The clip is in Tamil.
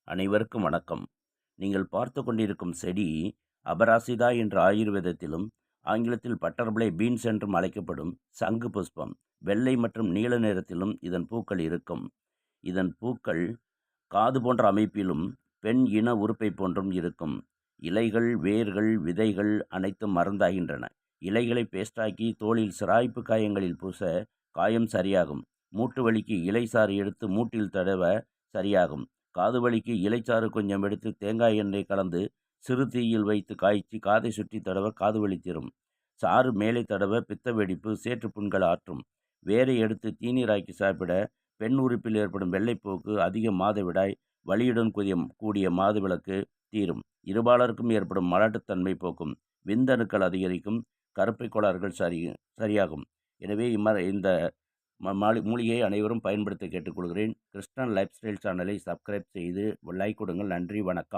அனைவருக்கும் வணக்கம். நீங்கள் பார்த்து கொண்டிருக்கும் செடி அபராசிதா என்ற ஆயுர்வேதத்திலும் ஆங்கிலத்தில் பட்டர்பிளை பீன்ஸ் என்றும் அழைக்கப்படும் சங்கு புஷ்பம். வெள்ளை மற்றும் நீல நிறத்திலும் இதன் பூக்கள் இருக்கும். இதன் பூக்கள் காது போன்ற அமைப்பிலும் பெண் இன உறுப்பை போன்றும் இருக்கும். இலைகள், வேர்கள், விதைகள் அனைத்தும் மருந்தாகின்றன. இலைகளை பேஸ்டாக்கி தோலில் சிராய்ப்பு காயங்களில் பூச காயம் சரியாகும். மூட்டு வலிக்கு இலைசாறு எடுத்து மூட்டில் தடவ சரியாகும். காது வலிக்கு இலைச்சாறு கொஞ்சம் எடுத்து தேங்காய் எண்ணெய் கலந்து சிறு தீயில் வைத்து காய்ச்சி காதை சுற்றி தடவ காது வலி தீரும். சாறு மேலே தடவ பித்த வெடிப்பு, சேற்று புண்கள் ஆற்றும். வேரை எடுத்து தீநீராக்கி சாப்பிட பெண் உறுப்பில் ஏற்படும் வெள்ளைப்போக்கு, அதிக மாதவிடாய், வலியுடன் கூடிய மாதவிலக்கு தீரும். இருபாலருக்கும் ஏற்படும் மலட்டுத்தன்மை போக்கும். விந்தணுக்கள் அதிகரிக்கும். கருப்பை கோளாறுகள் சரியாகும். எனவே இந்த மூலிகையை அனைவரும் பயன்படுத்த கேட்டுக்கொள்கிறேன். கிருஷ்ணன் லைஃப் ஸ்டைல் சேனலை சப்ஸ்கிரைப் செய்து லைக் கொடுங்கள். நன்றி, வணக்கம்.